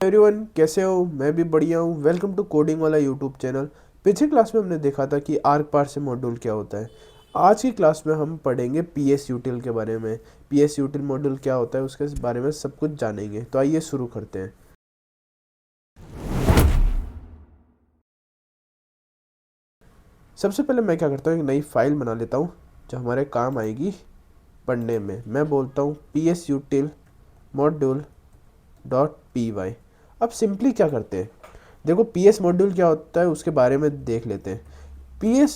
Everyone, कैसे हो? मैं भी बढ़िया हूँ। वेलकम टू कोडिंग वाला यूट्यूब चैनल। पिछली क्लास में हमने देखा था कि आर्क पार्सर मॉड्यूल क्या होता है। आज की क्लास में हम पढ़ेंगे पी एस यूटिल के बारे में। पी एस यूटिल मॉड्यूल क्या होता है उसके बारे में सब कुछ जानेंगे। तो आइए शुरू करते हैं। सबसे पहले मैं क्या करता हूँ, एक नई फाइल बना लेता हूँ जो हमारे काम आएगी पढ़ने में। मैं बोलता हूँ P S util module dot P Y. अब सिंपली क्या करते हैं, देखो पी एस मॉड्यूल क्या होता है उसके बारे में देख लेते हैं। पी एस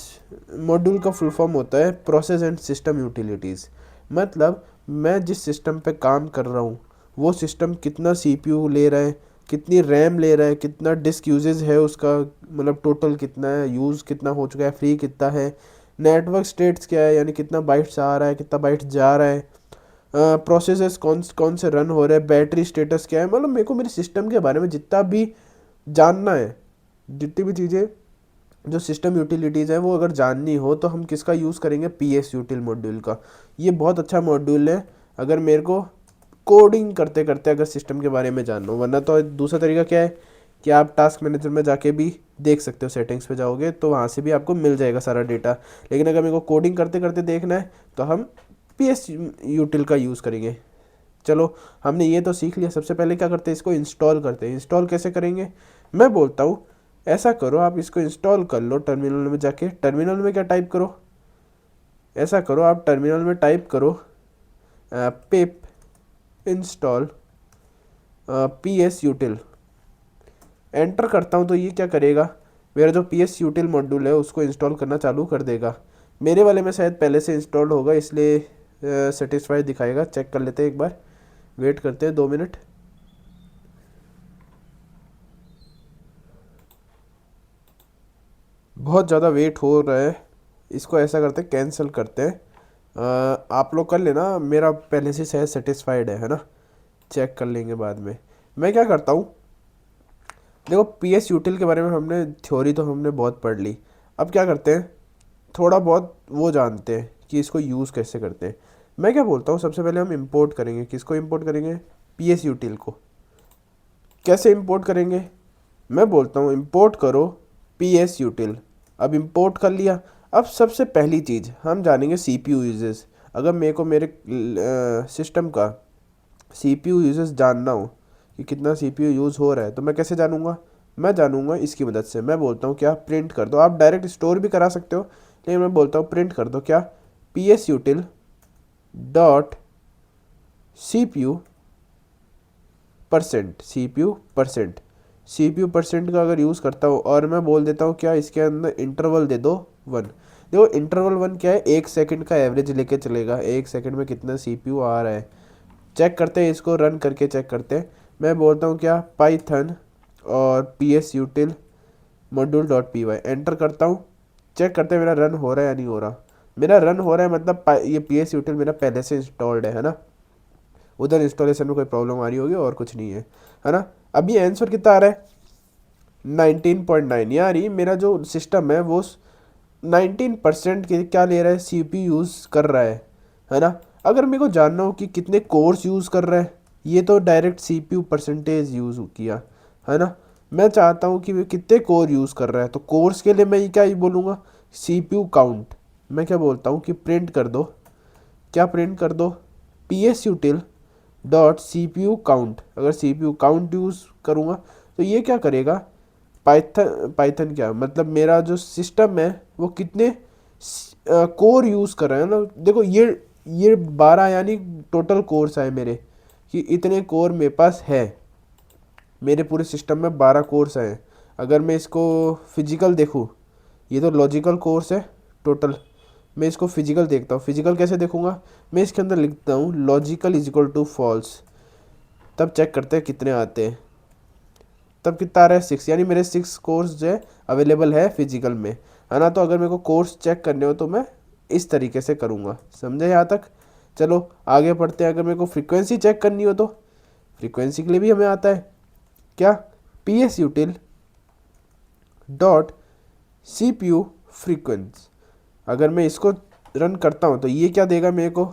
मॉड्यूल का फुल फॉर्म होता है प्रोसेस एंड सिस्टम यूटिलिटीज़। मतलब मैं जिस सिस्टम पे काम कर रहा हूँ वो सिस्टम कितना सीपीयू ले रहा है, कितनी रैम ले रहा है, कितना डिस्क यूजेज है उसका, मतलब टोटल कितना है, यूज़ कितना हो चुका है, फ्री कितना है, नेटवर्क स्टेट्स क्या है, यानी कितना बाइट्स आ रहा है, कितना बाइट्स जा रहा है, प्रोसेसेस कौन कौन से रन हो रहे हैं, बैटरी स्टेटस क्या है। मतलब मेरे को मेरे सिस्टम के बारे में जितना भी जानना है, जितनी भी चीज़ें जो सिस्टम यूटिलिटीज़ है वो अगर जाननी हो तो हम किसका यूज़ करेंगे, पी एस यूटिल मॉड्यूल का। ये बहुत अच्छा मॉड्यूल है अगर मेरे को कोडिंग करते करते अगर सिस्टम के बारे में जानना हो। वरना तो दूसरा तरीका क्या है कि आप टास्क मैनेजर में जाके भी देख सकते हो, सेटिंग्स पे जाओगे तो वहाँ से भी आपको मिल जाएगा सारा डेटा। लेकिन अगर मेरे को कोडिंग करते करते देखना है तो हम पी एस यूटिल का यूज़ करेंगे। चलो, हमने ये तो सीख लिया। सबसे पहले क्या करते हैं, इसको इंस्टॉल करते हैं। इंस्टॉल कैसे करेंगे, मैं बोलता हूँ ऐसा करो, आप इसको इंस्टॉल कर लो टर्मिनल में जाके। टर्मिनल में क्या टाइप करो, ऐसा करो आप टर्मिनल में टाइप करो पिप इंस्टॉल पी एस यूटिल। एंटर करता हूँ तो ये क्या करेगा, मेरा जो पी एस यूटिल मॉड्यूल है उसको इंस्टॉल करना चालू कर देगा। मेरे वाले में शायद पहले से इंस्टॉल होगा इसलिए सेटिस्फाइड दिखाएगा। चेक कर लेते हैं एक बार, वेट करते हैं 2 मिनट। बहुत ज़्यादा वेट हो रहा है, इसको ऐसा करते हैं कैंसिल करते हैं। आप लोग कर लेना, मेरा पहले से शायद सेटिस्फाइड है ना। चेक कर लेंगे बाद में। मैं क्या करता हूँ, देखो पी एस यूटिल के बारे में हमने थ्योरी तो हमने बहुत पढ़ ली। अब क्या करते हैं, थोड़ा बहुत वो जानते हैं कि इसको यूज़ कैसे करते हैं। मैं क्या बोलता हूँ, सबसे पहले हम इंपोर्ट करेंगे। किसको इंपोर्ट करेंगे, पी एस यूटिल को। कैसे इंपोर्ट करेंगे, मैं बोलता हूँ इंपोर्ट करो पी एस यूटिल। अब इंपोर्ट कर लिया। अब सबसे पहली चीज़ हम जानेंगे सी पी यू यूजेस। अगर मेरे को मेरे सिस्टम का सी पी यू यूजेस जानना हो कि कितना सी पी यू यूज़ हो रहा है तो मैं कैसे जानूंगा, मैं जानूंगा इसकी मदद से। मैं बोलता हूँ क्या, प्रिंट कर दो। आप डायरेक्ट स्टोर भी करा सकते हो लेकिन मैं बोलता हूँ प्रिंट कर दो क्या, P S util dot C P U percent. C P U percent, C P U percent का अगर यूज़ करता हूँ और मैं बोल देता हूँ क्या, इसके अंदर इंटरवल दे दो 1। देखो इंटरवल 1 क्या है, 1 सेकंड का एवरेज लेके चलेगा, 1 सेकंड में कितना सी पी यू आ रहा है। चेक करते हैं, इसको रन करके चेक करते हैं। मैं बोलता हूँ क्या, पाइथन और P S util module dot P Y. Enter करता हूँ, चेक करते हैं मेरा रन हो रहा है या नहीं हो रहा। मेरा रन हो रहा है, मतलब ये पी एस यूटिल मेरा पहले से इंस्टॉल्ड है ना। उधर इंस्टॉलेशन में कोई प्रॉब्लम आ रही होगी और कुछ नहीं है ना। अब ये आंसर कितना आ रहा है, 19.9। यानी मेरा जो सिस्टम है वो 19% के क्या ले रहा है, सी पी यूज़ कर रहा है ना। अगर मेरे को जानना हो कि कितने कोर्स यूज़ कर रहा है, ये तो direct C P U percentage use किया है ना। मैं चाहता हूँ कि वे कितने कोर यूज़ कर रहा है तो कोर्स के लिए मैं ये क्या ही बोलूँगा, सी पी यू काउंट। मैं क्या बोलता हूँ कि प्रिंट कर दो, क्या प्रिंट कर दो, P S util dot C P U count. अगर C P U count use करूँगा तो ये क्या करेगा, पाइथन पाइथन क्या मतलब मेरा जो सिस्टम है वो कितने कोर यूज़ कर रहा है ना। देखो ये 12 यानी टोटल कोर्स आए मेरे, कि इतने कोर मेरे पास है। मेरे पूरे सिस्टम में 12 कोर्स हैं। अगर मैं इसको फिजिकल देखूँ, ये तो लॉजिकल कोर्स है टोटल। मैं इसको फिजिकल देखता हूँ, फिजिकल कैसे देखूँगा, मैं इसके अंदर लिखता हूँ logical is equal to false. तब चेक करते हैं कितने आते हैं। तब कितना आ रहा है, 6। यानी मेरे 6 कोर्स जो है अवेलेबल है फिजिकल में, है ना। तो अगर मेरे को कोर्स चेक करने हो तो मैं इस तरीके से करूँगा। समझे यहाँ तक। चलो आगे बढ़ते हैं। अगर मेरे को फ्रीक्वेंसी चेक करनी हो तो फ्रीक्वेंसी के लिए भी हमें आता है क्या, P S util dot C P U frequency. अगर मैं इसको रन करता हूँ तो ये क्या देगा मेरे को,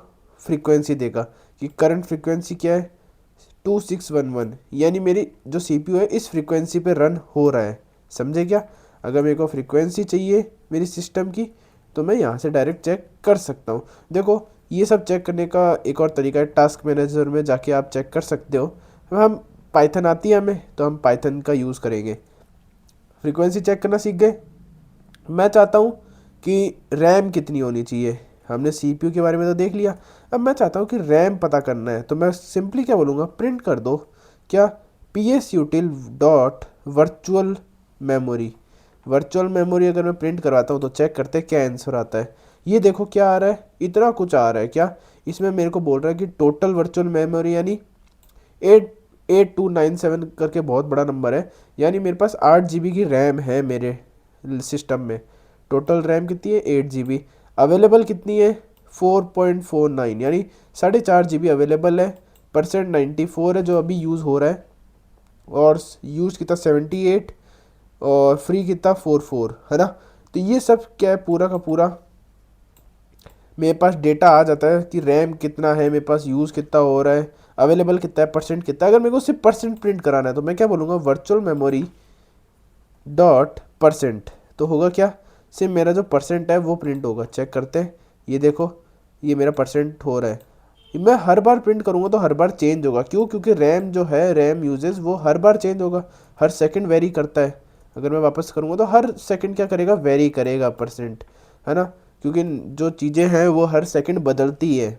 फ्रीक्वेंसी देगा कि करंट फ्रीक्वेंसी क्या है, 2611, यानी मेरी जो CPU है इस फ्रीक्वेंसी पे रन हो रहा है। समझे क्या? अगर मेरे को फ्रीक्वेंसी चाहिए मेरी सिस्टम की तो मैं यहाँ से डायरेक्ट चेक कर सकता हूँ। देखो ये सब चेक करने का एक और तरीका है, टास्क मैनेजर में जाके आप चेक कर सकते हो। हम पाइथन आती है हमें तो हम पाइथन का यूज़ करेंगे। फ्रीक्वेंसी चेक करना सीख गए। मैं चाहता हूँ कि रैम कितनी होनी चाहिए। हमने CPU के बारे में तो देख लिया, अब मैं चाहता हूँ कि रैम पता करना है। तो मैं सिंपली क्या बोलूँगा, प्रिंट कर दो क्या, psutil dot virtual memory. Virtual memory अगर मैं प्रिंट करवाता हूँ तो चेक करते हैं क्या आंसर आता है। ये देखो क्या आ रहा है, इतना कुछ आ रहा है। क्या इसमें मेरे को बोल रहा है कि टोटल वर्चुअल मेमोरी यानी 88297 करके बहुत बड़ा नंबर है, यानी मेरे पास 8 GB की रैम है मेरे सिस्टम में। टोटल रैम कितनी है, 8 GB। अवेलेबल कितनी है, 4.49, यानी 4.5 GB अवेलेबल है। परसेंट 94 है जो अभी यूज़ हो रहा है, और यूज़ कितना 78, और फ्री कितना 44 है ना। तो ये सब क्या है, पूरा का पूरा मेरे पास डेटा आ जाता है कि रैम कितना है मेरे पास, यूज़ कितना हो रहा है, अवेलेबल कितना है, परसेंट कितना है। अगर मेरे को सिर्फ परसेंट प्रिंट कराना है तो मैं क्या बोलूँगा, वर्चुअल मेमोरी डॉट परसेंट। तो होगा क्या, सिर्फ मेरा जो परसेंट है वो प्रिंट होगा। चेक करते हैं, ये देखो ये मेरा परसेंट हो रहा है। मैं हर बार प्रिंट करूँगा तो हर बार चेंज होगा। क्यों? क्योंकि रैम जो है, रैम यूजेस वो हर बार चेंज होगा, हर सेकंड वेरी करता है। अगर मैं वापस करूँगा तो हर सेकंड क्या करेगा, वेरी करेगा परसेंट, है ना। क्योंकि जो चीज़ें हैं वो हर सेकंड बदलती है।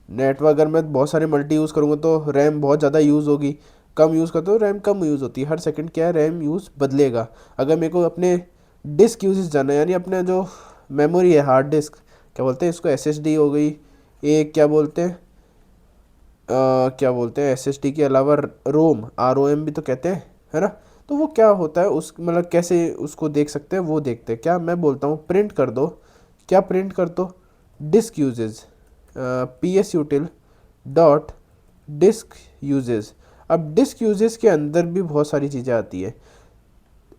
नेटवर्क अगर मैं बहुत सारे मल्टी यूज़ करूँगा तो रैम बहुत ज़्यादा यूज़ होगी, कम यूज़ करता हूँ रैम कम यूज़ होती है। हर सेकंड क्या है, रैम यूज़ बदलेगा। अगर मेरे को अपने डिस्क यूजेस जाना है, यानी अपने जो मेमोरी है, हार्ड डिस्क क्या बोलते हैं इसको, SSD हो गई एक, क्या बोलते हैं क्या बोलते हैं SSD के अलावा रोम, ROM भी तो कहते हैं, है ना। तो वो क्या होता है, उस मतलब कैसे उसको देख सकते हैं वो देखते हैं। क्या मैं बोलता हूँ, प्रिंट कर दो, क्या प्रिंट कर दो, disk usage, psutil dot disk usage. अब डिस्क यूजेज के अंदर भी बहुत सारी चीज़ें आती है।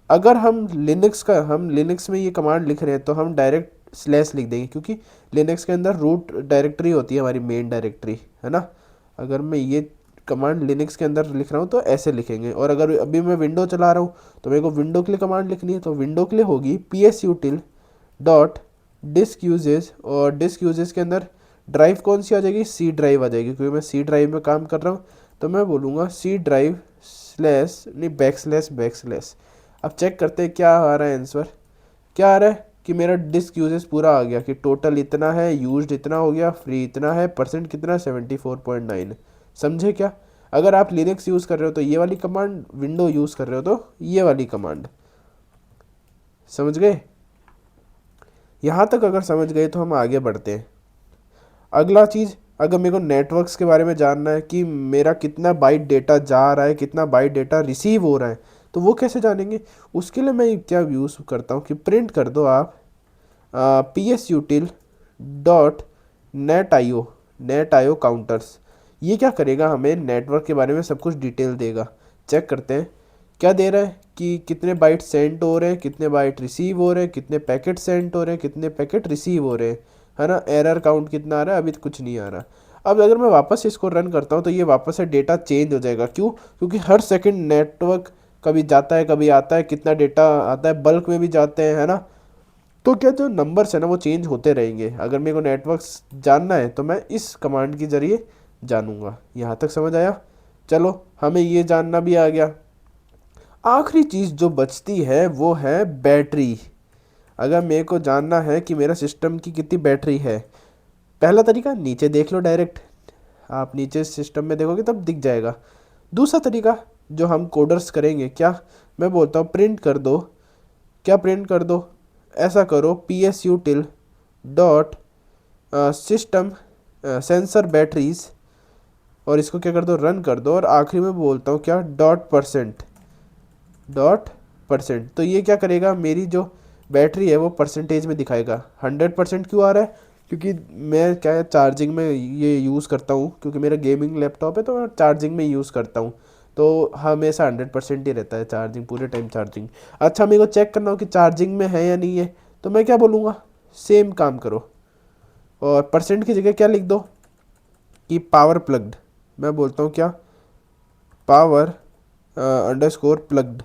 अगर हम लिनक्स में ये कमांड लिख रहे हैं तो हम डायरेक्ट स्लैश लिख देंगे, क्योंकि लिनक्स के अंदर रूट डायरेक्टरी होती है हमारी, मेन डायरेक्टरी, है ना। अगर मैं ये कमांड लिनक्स के अंदर लिख रहा हूँ तो ऐसे लिखेंगे, और अगर अभी मैं विंडो चला रहा हूँ तो मेरे को विंडो के लिए कमांड लिखनी है, तो विंडो के लिए होगी psutil डॉट डिस्क यूजेज। और डिस्क यूजेज के अंदर ड्राइव कौन सी आ जाएगी, सी ड्राइव आ जाएगी, क्योंकि मैं सी ड्राइव में काम कर रहा हूँ। तो मैं बोलूँगा सी ड्राइव स्लैश नहीं बैक स्लैश। अब चेक करते हैं क्या आ रहा है आंसर। क्या आ रहा है कि मेरा डिस्क यूजेस पूरा आ गया, कि टोटल इतना है, यूज्ड इतना हो गया, फ्री इतना है, परसेंट कितना 74.9। समझे क्या? अगर आप लिनक्स यूज़ कर रहे हो तो ये वाली कमांड, विंडो यूज़ कर रहे हो तो ये वाली कमांड। समझ गए? यहाँ तक अगर समझ गए तो हम आगे बढ़ते हैं। अगला चीज़, अगर मेरे को नेटवर्क्स के बारे में जानना है कि मेरा कितना बाइट डेटा जा रहा है, कितना बाइट डेटा रिसीव हो रहा है, तो वो कैसे जानेंगे? उसके लिए मैं क्या यूज़ करता हूँ कि प्रिंट कर दो आप psutil dot net IO counters. ये क्या करेगा, हमें नेटवर्क के बारे में सब कुछ डिटेल देगा। चेक करते हैं क्या दे रहा है, कि कितने बाइट सेंड हो रहे हैं, कितने बाइट रिसीव हो रहे हैं, कितने पैकेट सेंड हो रहे हैं, कितने पैकेट रिसीव हो रहे हैं, है ना। एरर काउंट कितना आ रहा है, अभी तो कुछ नहीं आ रहा। अब अगर मैं वापस इसको रन करता हूँ तो ये वापस से डेटा चेंज हो जाएगा। क्यों? क्योंकि हर सेकंड नेटवर्क कभी जाता है कभी आता है, कितना डेटा आता है, बल्क में भी जाते हैं, है ना। तो क्या जो नंबर्स है ना वो चेंज होते रहेंगे। अगर मेरे को नेटवर्क्स जानना है तो मैं इस कमांड के ज़रिए जानूंगा। यहाँ तक समझ आया? चलो हमें ये जानना भी आ गया। आखिरी चीज़ जो बचती है वो है बैटरी। अगर मेरे को जानना है कि मेरा सिस्टम की कितनी बैटरी है, पहला तरीका नीचे देख लो डायरेक्ट, आप नीचे सिस्टम में देखोगे तब दिख जाएगा। दूसरा तरीका जो हम कोडर्स करेंगे, क्या मैं बोलता हूँ प्रिंट कर दो, क्या प्रिंट कर दो, ऐसा करो psutil dot system sensor batteries, और इसको क्या कर दो, रन कर दो, और आखिरी में बोलता हूँ क्या, डॉट परसेंट। तो ये क्या करेगा, मेरी जो बैटरी है वो परसेंटेज में दिखाएगा। 100% क्यों आ रहा है? क्योंकि मैं क्या है, चार्जिंग में ये यूज़ करता हूँ, क्योंकि मेरा गेमिंग लैपटॉप है तो मैं चार्जिंग में यूज़ करता हूँ। तो हमेशा 100% ही रहता है चार्जिंग, पूरे टाइम चार्जिंग। अच्छा मेरे को चेक करना हो कि चार्जिंग में है या नहीं है, तो मैं क्या बोलूँगा, सेम काम करो, और परसेंट की जगह क्या लिख दो कि पावर प्लग्ड। मैं बोलता हूँ क्या, पावर अंडरस्कोर प्लग्ड।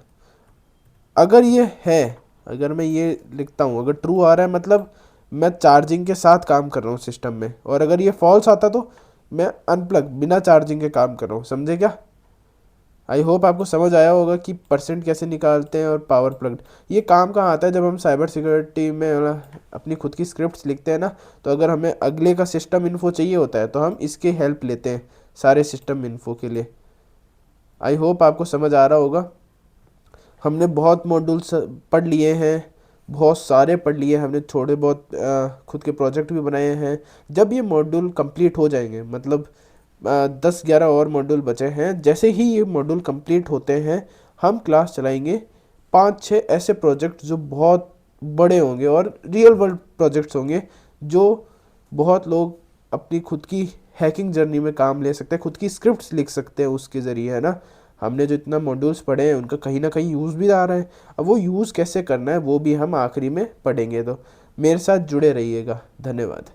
अगर ये है, अगर मैं ये लिखता हूँ, अगर ट्रू आ रहा है मतलब मैं चार्जिंग के साथ काम कर रहा हूँ सिस्टम में, और अगर ये फॉल्स आता तो मैं अनप्लग बिना चार्जिंग के काम कर रहा हूँ। समझे क्या? आई होप आपको समझ आया होगा कि परसेंट कैसे निकालते हैं और पावर प्लग्ड। ये काम कहाँ आता है, जब हम साइबर सिक्योरिटी में अपनी खुद की स्क्रिप्ट्स लिखते हैं ना, तो अगर हमें अगले का सिस्टम इन्फो चाहिए होता है तो हम इसके हेल्प लेते हैं सारे सिस्टम इन्फो के लिए। आई होप आपको समझ आ रहा होगा। हमने बहुत मॉड्यूल्स पढ़ लिए हैं, बहुत सारे पढ़ लिए हमने, थोड़े बहुत खुद के प्रोजेक्ट भी बनाए हैं। जब ये मॉड्यूल कंप्लीट हो जाएंगे, मतलब 10-11 और मॉड्यूल बचे हैं, जैसे ही ये मॉड्यूल कंप्लीट होते हैं हम क्लास चलाएंगे 5-6 ऐसे प्रोजेक्ट जो बहुत बड़े होंगे और रियल वर्ल्ड प्रोजेक्ट्स होंगे, जो बहुत लोग अपनी खुद की हैकिंग जर्नी में काम ले सकते हैं, खुद की स्क्रिप्ट्स लिख सकते हैं उसके ज़रिए, है ना। हमने जो इतना मॉड्यूल्स पढ़े हैं उनका कहीं ना कहीं यूज़ भी आ रहा है। अब वो यूज़ कैसे करना है वो भी हम आखिरी में पढ़ेंगे, तो मेरे साथ जुड़े रहिएगा। धन्यवाद।